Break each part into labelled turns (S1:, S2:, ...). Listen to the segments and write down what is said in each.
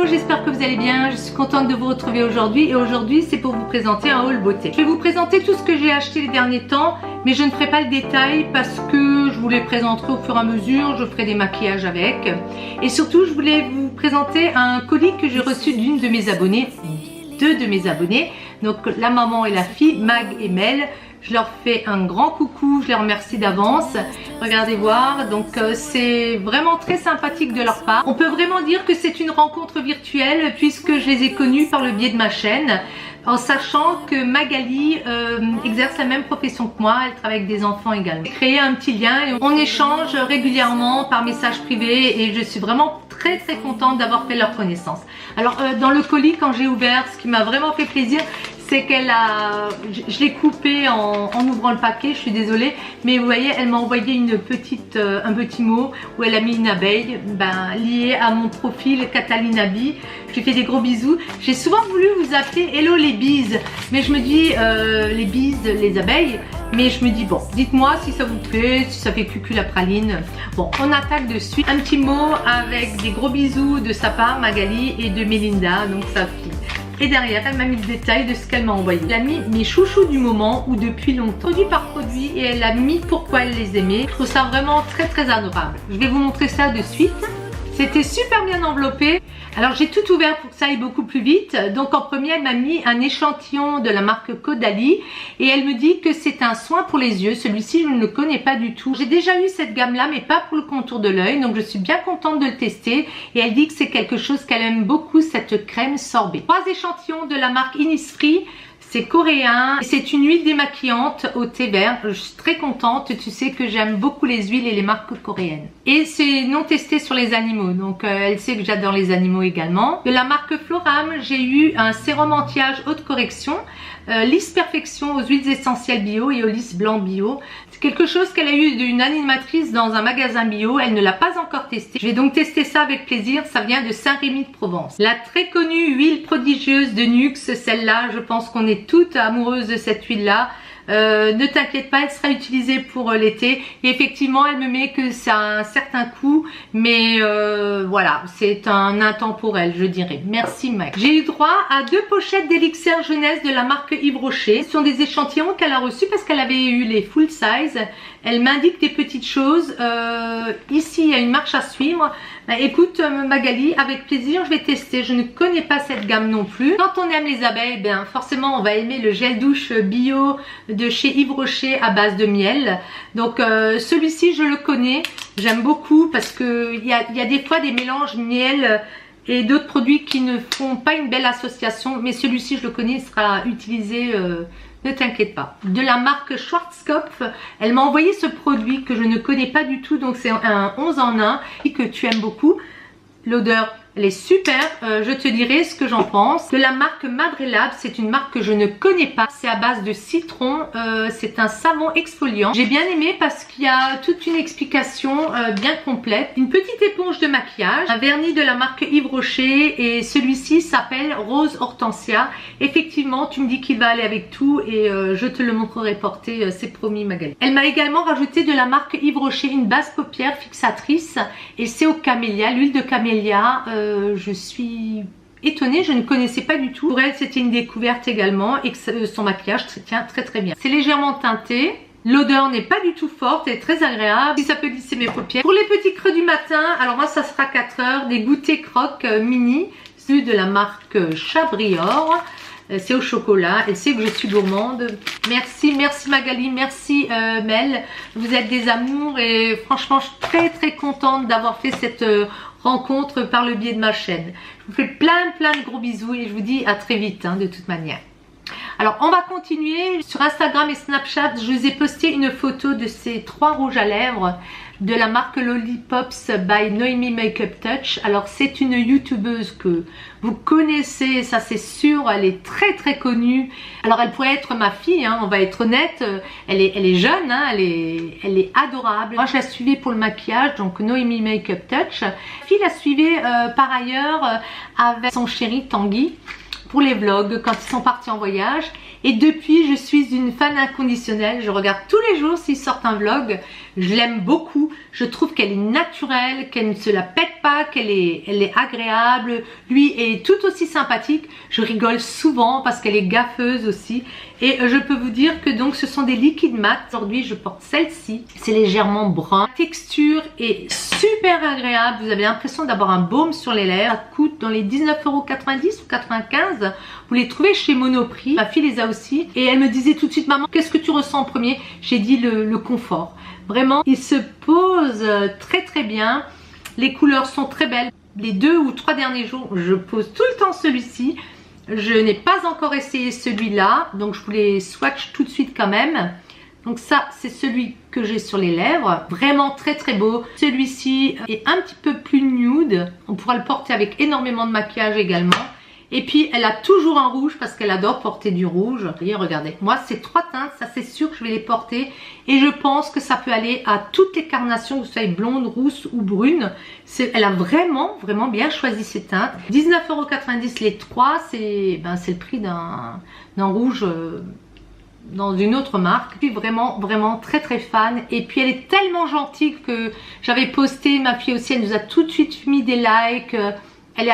S1: j'espère que vous allez bien. Je suis contente de vous retrouver aujourd'hui et aujourd'hui c'est pour vous présenter un haul beauté. Je vais vous présenter tout ce que j'ai acheté les derniers temps, mais je ne ferai pas le détail parce que je vous les présenterai au fur et à mesure, je ferai des maquillages avec. Et surtout je voulais vous présenter un colis que j'ai reçu d'une de mes abonnées, deux de mes abonnés, donc la maman et la fille, Mag et Mel. Je leur fais un grand coucou, je les remercie d'avance. Regardez voir, donc c'est vraiment très sympathique de leur part. On peut vraiment dire que c'est une rencontre virtuelle puisque je les ai connus par le biais de ma chaîne, en sachant que Magali exerce la même profession que moi, elle travaille avec des enfants également. J'ai créé un petit lien et on échange régulièrement par message privé et je suis vraiment très contente d'avoir fait leur connaissance. Alors dans le colis, quand j'ai ouvert, ce qui m'a vraiment fait plaisir, c'est qu'elle a, je l'ai coupé en ouvrant le paquet, je suis désolée, mais vous voyez, elle m'a envoyé un petit mot où elle a mis une abeille, liée à mon profil Catalina Bee. Je lui fais des gros bisous. J'ai souvent voulu vous appeler Hello les bises, mais je me dis les bises, les abeilles, mais je me dis bon, dites-moi si ça vous plaît, si ça fait cucu la praline. Bon, on attaque de suite. Un petit mot avec des gros bisous de sa part, Magali, et de Melinda, donc sa fille. Et derrière, elle m'a mis le détail de ce qu'elle m'a envoyé. Elle a mis mes chouchous du moment ou depuis longtemps, produit par produit, et elle a mis pourquoi elle les aimait. Je trouve ça vraiment très adorable. Je vais vous montrer ça de suite. C'était super bien enveloppé. Alors j'ai tout ouvert pour que ça aille beaucoup plus vite. Donc en premier, elle m'a mis un échantillon de la marque Caudalie et elle me dit que c'est un soin pour les yeux. Celui-ci, je ne le connais pas du tout. J'ai déjà eu cette gamme-là, mais pas pour le contour de l'œil. Donc je suis bien contente de le tester. Et elle dit que c'est quelque chose qu'elle aime beaucoup, cette crème sorbet. 3 échantillons de la marque Innisfree. C'est coréen, c'est une huile démaquillante au thé vert. Je suis très contente, tu sais que j'aime beaucoup les huiles et les marques coréennes. Et c'est non testé sur les animaux, donc elle sait que j'adore les animaux également. De la marque Floram, j'ai eu un sérum anti-âge haute correction, lisse perfection aux huiles essentielles bio et aux lisses blanc bio. C'est quelque chose qu'elle a eu d'une animatrice dans un magasin bio, elle ne l'a pas encore testé. Je vais donc tester ça avec plaisir, ça vient de Saint-Rémy de Provence. La très connue huile prodigieuse de Nuxe, celle-là, je pense qu'on est toutes amoureuses de cette huile là. Ne t'inquiète pas, elle sera utilisée pour l'été et effectivement elle me met que ça a un certain coût, mais voilà, c'est un intemporel, je dirais. Merci Mac. J'ai eu droit à 2 pochettes d'élixir jeunesse de la marque Yves Rocher. Ce sont des échantillons qu'elle a reçus parce qu'elle avait eu les full size. Elle m'indique des petites choses. Ici il y a une marche à suivre. Écoute Magali, avec plaisir je vais tester. Je ne connais pas cette gamme non plus. Quand on aime les abeilles, forcément on va aimer le gel douche bio de chez Yves Rocher à base de miel. Donc celui-ci je le connais, j'aime beaucoup parce que il y a des fois des mélanges miel et d'autres produits qui ne font pas une belle association, mais celui-ci je le connais, il sera utilisé, ne t'inquiète pas. De la marque Schwarzkopf, elle m'a envoyé ce produit que je ne connais pas du tout, donc c'est un 11 en 1 et que tu aimes beaucoup. L'odeur, elle est super, je te dirai ce que j'en pense. De la marque Madrelab, c'est une marque que je ne connais pas. C'est à base de citron, c'est un savon exfoliant. J'ai bien aimé parce qu'il y a toute une explication bien complète. Une petite éponge de maquillage, un vernis de la marque Yves Rocher et celui-ci s'appelle Rose Hortensia. Effectivement, tu me dis qu'il va aller avec tout et je te le montrerai porter, c'est promis Magali. Elle m'a également rajouté de la marque Yves Rocher une base paupière fixatrice et c'est au camélia, l'huile de camélia. Je suis étonnée, je ne connaissais pas du tout. Pour elle, c'était une découverte également et que son maquillage tient très bien. C'est légèrement teinté. L'odeur n'est pas du tout forte, elle est très agréable. Si ça peut lisser mes paupières. Pour les petits creux du matin, alors moi ça sera 4 heures, des goûters croques mini, celui de la marque Chabrior. C'est au chocolat, elle sait que je suis gourmande. Merci Magali, merci Mel. Vous êtes des amours et franchement je suis très contente d'avoir fait cette rencontre par le biais de ma chaîne. Je vous fais plein de gros bisous et je vous dis à très vite de toute manière. Alors on va continuer. Sur Instagram et Snapchat, je vous ai posté une photo de ces 3 rouges à lèvres de la marque Lollipops by Noémie Makeup Touch. Alors c'est une youtubeuse que vous connaissez, ça c'est sûr, elle est très connue. Alors elle pourrait être ma fille, on va être honnête, elle est jeune, elle est adorable. Moi je la suivais pour le maquillage, donc Noémie Makeup Touch. La fille la suivait par ailleurs avec son chéri Tanguy. pour les vlogs quand ils sont partis en voyage. Et depuis, je suis une fan inconditionnelle. Je regarde tous les jours s'ils sortent un vlog. Je l'aime beaucoup. Je trouve qu'elle est naturelle, qu'elle ne se la pète pas, elle est agréable. Lui est tout aussi sympathique. Je rigole souvent parce qu'elle est gaffeuse aussi. Et je peux vous dire que donc ce sont des liquides mat. Aujourd'hui, je porte celle-ci. C'est légèrement brun. La texture est super agréable. Vous avez l'impression d'avoir un baume sur les lèvres. Ça coûte dans les 19,90 € ou 95 €. Vous les trouvez chez Monoprix. Ma fille les a aussi. Et elle me disait tout de suite, maman, qu'est-ce que tu ressens en premier? J'ai dit le confort. Vraiment, il se pose très très bien. Les couleurs sont très belles. Les 2 ou 3 derniers jours, je pose tout le temps celui-ci. Je n'ai pas encore essayé celui-là, donc je vous les swatch tout de suite quand même. Donc ça, c'est celui que j'ai sur les lèvres. Vraiment très très beau. Celui-ci est un petit peu plus nude. On pourra le porter avec énormément de maquillage également. Et puis elle a toujours un rouge parce qu'elle adore porter du rouge. Et regardez, moi ces 3 teintes, ça c'est sûr que je vais les porter. Et je pense que ça peut aller à toutes les carnations, que vous soyez blonde, rousse ou brune. Elle a vraiment bien choisi ces teintes. 19,90 € les 3, c'est le prix d'un rouge dans une autre marque. Je suis vraiment très fan. Et puis elle est tellement gentille que j'avais posté, ma fille aussi, elle nous a tout de suite mis des likes. Elle est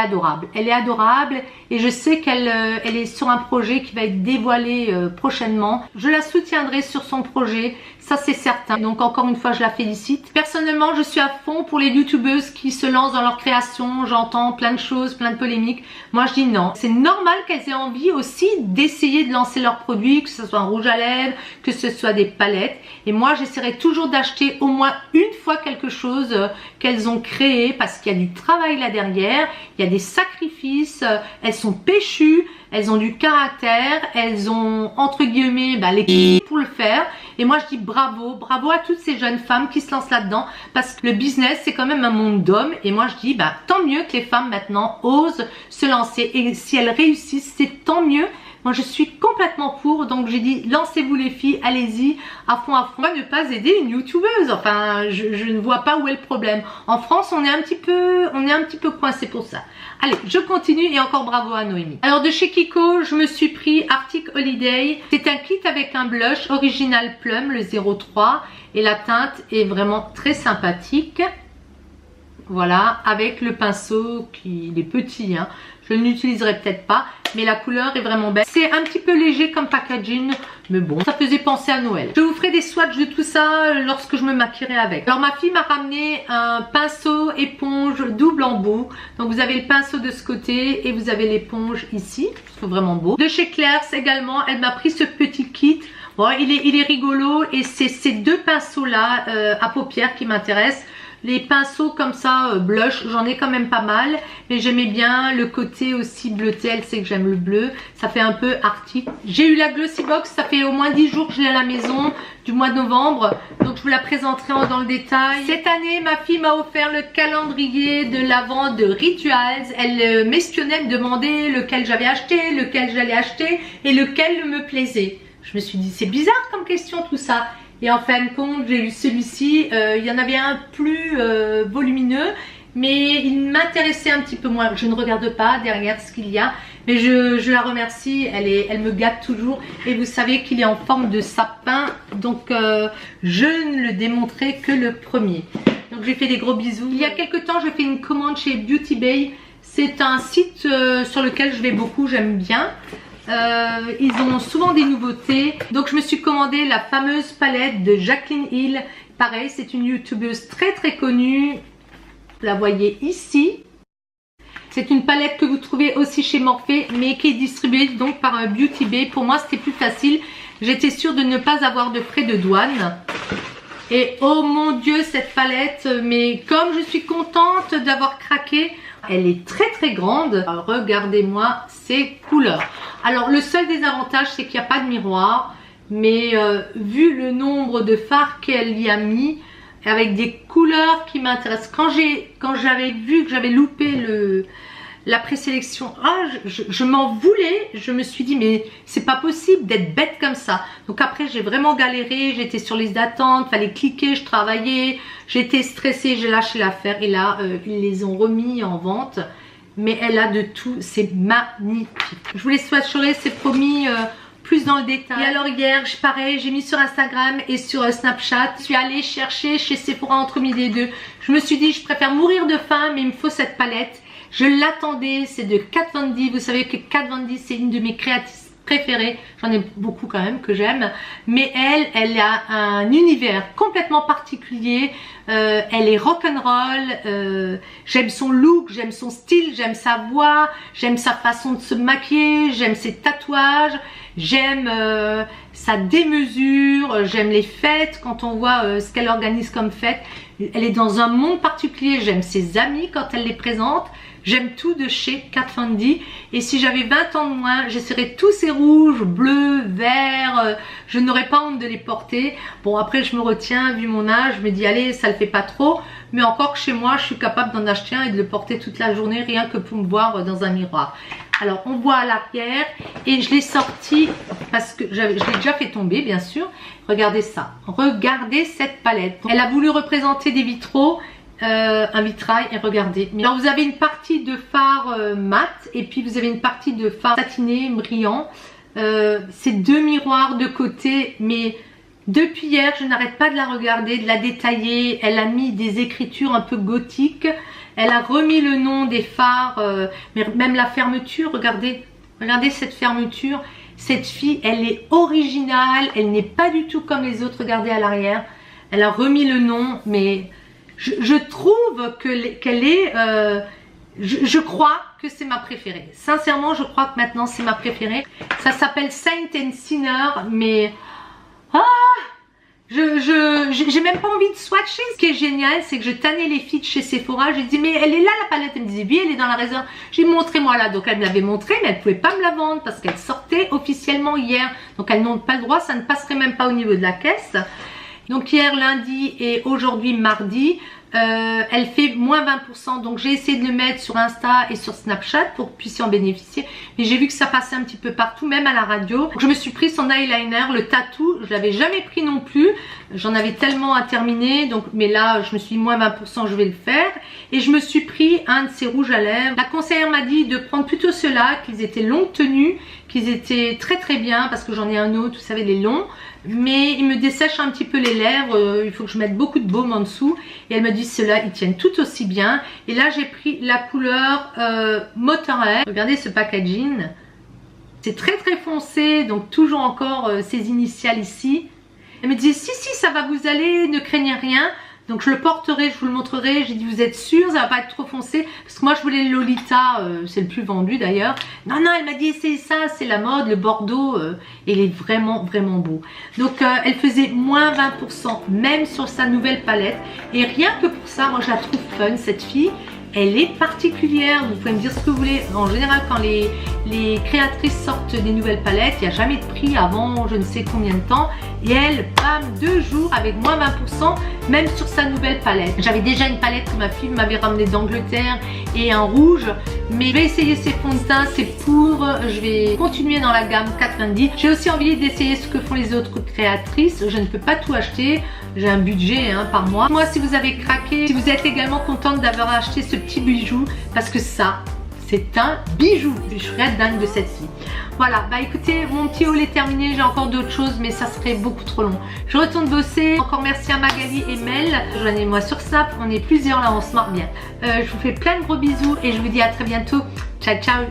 S1: adorable et je sais qu'elle est sur un projet qui va être dévoilé prochainement. Je la soutiendrai sur son projet, ça c'est certain. Donc encore une fois, je la félicite. Personnellement, je suis à fond pour les youtubeuses qui se lancent dans leur création. J'entends plein de choses, plein de polémiques. Moi je dis non. C'est normal qu'elles aient envie aussi d'essayer de lancer leurs produits, que ce soit un rouge à lèvres, que ce soit des palettes. Et moi j'essaierai toujours d'acheter au moins une fois quelque chose qu'elles ont créé parce qu'il y a du travail là derrière. Il y a des sacrifices, elles sont péchues, elles ont du caractère, elles ont entre guillemets les pour le faire. Et moi je dis bravo à toutes ces jeunes femmes qui se lancent là-dedans parce que le business c'est quand même un monde d'hommes. Et moi je dis tant mieux que les femmes maintenant osent se lancer et si elles réussissent c'est tant mieux. Moi je suis complètement pour, donc j'ai dit lancez-vous les filles, allez-y à fond. Pourquoi ne pas aider une youtubeuse? Enfin je ne vois pas où est le problème. En France on est un petit peu coincé pour ça. Allez, je continue et encore bravo à Noémie. Alors de chez Kiko, je me suis pris Arctic Holiday. C'est un kit avec un blush Original Plum, le 03. Et la teinte est vraiment très sympathique. Voilà, avec le pinceau qui est petit, hein. Je ne l'utiliserai peut-être pas, mais la couleur est vraiment belle. C'est un petit peu léger comme packaging, mais bon, ça faisait penser à Noël. Je vous ferai des swatchs de tout ça lorsque je me maquillerai avec. Alors ma fille m'a ramené un pinceau éponge double embout. Donc vous avez le pinceau de ce côté et vous avez l'éponge ici. C'est vraiment beau. De chez Claire's également, elle m'a pris ce petit kit. Bon, il est rigolo et c'est ces 2 pinceaux là à paupières qui m'intéressent. Les pinceaux comme ça, blush, j'en ai quand même pas mal. Mais j'aimais bien le côté aussi bleuté. Elle sait que j'aime le bleu. Ça fait un peu arctique. J'ai eu la Glossy Box. Ça fait au moins 10 jours que je l'ai à la maison. Du mois de novembre. Donc je vous la présenterai dans le détail. Cette année, ma fille m'a offert le calendrier de l'Avent de Rituals. Elle m'espionnait, me demandait lequel j'avais acheté, lequel j'allais acheter et lequel me plaisait. Je me suis dit, c'est bizarre comme question tout ça. Et en fin de compte, j'ai eu celui-ci. Il y en avait un plus volumineux, mais il m'intéressait un petit peu moins. Je ne regarde pas derrière ce qu'il y a, mais je la remercie. Elle me gâte toujours. Et vous savez qu'il est en forme de sapin, donc je ne le démontrerai que le premier. Donc j'ai fait des gros bisous. Il y a quelques temps, j'ai fait une commande chez Beauty Bay. C'est un site sur lequel je vais beaucoup, j'aime bien. Ils ont souvent des nouveautés. Donc je me suis commandé la fameuse palette de Jaclyn Hill. Pareil, c'est une youtubeuse très connue. Vous la voyez ici. C'est une palette que vous trouvez aussi chez Morphe, mais qui est distribuée donc par un Beauty Bay. Pour moi c'était plus facile. J'étais sûre de ne pas avoir de frais de douane. Et oh mon dieu, cette palette, mais comme je suis contente d'avoir craqué. Elle est très grande. Regardez-moi ces couleurs. Alors le seul désavantage c'est qu'il n'y a pas de miroir. Mais vu le nombre de fards qu'elle y a mis, avec des couleurs qui m'intéressent. Quand j'avais vu que j'avais loupé la présélection, je m'en voulais. Je me suis dit mais c'est pas possible d'être bête comme ça. Donc après j'ai vraiment galéré. J'étais sur liste d'attente, fallait cliquer, je travaillais. J'étais stressée, j'ai lâché l'affaire et là ils les ont remis en vente. mais elle a de tout, c'est magnifique. Je vous les swatcherai, c'est promis, plus dans le détail. Et alors hier, pareil, j'ai mis sur Instagram et sur Snapchat. Je suis allée chercher chez Sephora entre midi et 2. Je me suis dit, je préfère mourir de faim, mais il me faut cette palette. Je l'attendais, c'est de Kat Von D. Vous savez que Kat Von D, c'est une de mes créatrices préférée, j'en ai beaucoup quand même que j'aime, mais elle a un univers complètement particulier, elle est rock'n'roll, j'aime son look, j'aime son style, j'aime sa voix, j'aime sa façon de se maquiller, j'aime ses tatouages, j'aime sa démesure, j'aime les fêtes quand on voit ce qu'elle organise comme fête. Elle est dans un monde particulier, j'aime ses amis quand elle les présente. J'aime tout de chez Kat Von D. Et si j'avais 20 ans de moins, j'essaierais tous ces rouges, bleus, verts. Je n'aurais pas honte de les porter. Bon, après, je me retiens, vu mon âge. Je me dis, allez, ça le fait pas trop. Mais encore que chez moi, je suis capable d'en acheter un et de le porter toute la journée, rien que pour me voir dans un miroir. Alors, on voit à l'arrière. Et je l'ai sorti parce que je l'ai déjà fait tomber, bien sûr. Regardez ça. Regardez cette palette. Elle a voulu représenter des vitraux. Un vitrail et regardez. Alors vous avez une partie de fard mat et puis vous avez une partie de fard satiné brillant. C'est deux miroirs de côté, mais depuis hier je n'arrête pas de la regarder, de la détailler. Elle a mis des écritures un peu gothiques. Elle a remis le nom des fards, mais même la fermeture. Regardez cette fermeture. Cette fille, elle est originale. Elle n'est pas du tout comme les autres. Regardez à l'arrière. Elle a remis le nom, mais je trouve qu'elle est, je crois que c'est ma préférée. Sincèrement, je crois que maintenant c'est ma préférée. Ça s'appelle Saint and Sinner, mais j'ai même pas envie de swatcher. Ce qui est génial, c'est que je tannais les filles de chez Sephora. J'ai dit, mais elle est là la palette. Elle me disait, oui, elle est dans la réserve. J'ai dit, montrez-moi là. Donc elle me l'avait montré, mais elle pouvait pas me la vendre parce qu'elle sortait officiellement hier. Donc elles n'ont pas le droit, ça ne passerait même pas au niveau de la caisse. Donc hier lundi et aujourd'hui mardi, elle fait moins 20%. Donc j'ai essayé de le mettre sur Insta et sur Snapchat pour que vous puissiez en bénéficier. Mais j'ai vu que ça passait un petit peu partout, même à la radio. Donc je me suis pris son eyeliner, le tattoo. Je l'avais jamais pris non plus. J'en avais tellement à terminer. Donc, mais là, je me suis dit moins 20%, je vais le faire. Et je me suis pris un de ces rouges à lèvres. La conseillère m'a dit de prendre plutôt ceux-là, qu'ils étaient longue tenue, qu'ils étaient très très bien parce que j'en ai un autre, vous savez, les longs. Mais il me dessèche un petit peu les lèvres, il faut que je mette beaucoup de baume en dessous. Et elle me dit ceux-là, ils tiennent tout aussi bien. Et là, j'ai pris la couleur Motorhead. Regardez ce packaging. C'est très très foncé, donc toujours encore ces initiales ici. Elle me dit si ça va vous aller, ne craignez rien. Donc je le porterai, je vous le montrerai. J'ai dit vous êtes sûr, ça va pas être trop foncé? Parce que moi je voulais le Lolita, c'est le plus vendu d'ailleurs. Non, elle m'a dit essayez ça, c'est la mode, le Bordeaux, il est vraiment vraiment beau. Donc elle faisait moins 20% même sur sa nouvelle palette. Et rien que pour ça, moi je la trouve fun cette fille. Elle est particulière, vous pouvez me dire ce que vous voulez. En général, quand les créatrices sortent des nouvelles palettes, il n'y a jamais de prix avant je ne sais combien de temps. Et elle, bam, 2 jours avec moins 20%, même sur sa nouvelle palette. J'avais déjà une palette que ma fille m'avait ramenée d'Angleterre et un rouge. Mais je vais essayer ces fonds de teint, ces poudres. Je vais continuer dans la gamme Kat Von D. J'ai aussi envie d'essayer ce que font les autres créatrices. Je ne peux pas tout acheter. J'ai un budget par mois. Moi, si vous avez craqué, si vous êtes également contente d'avoir acheté ce petit bijou, parce que ça, c'est un bijou. Je suis dingue de cette fille. Voilà, bah écoutez, mon petit haul est terminé. J'ai encore d'autres choses, mais ça serait beaucoup trop long. Je retourne bosser. Encore merci à Magali et Mel. Rejoignez-moi sur Snap. On est plusieurs là, on se marre bien. Je vous fais plein de gros bisous et je vous dis à très bientôt. Ciao, ciao.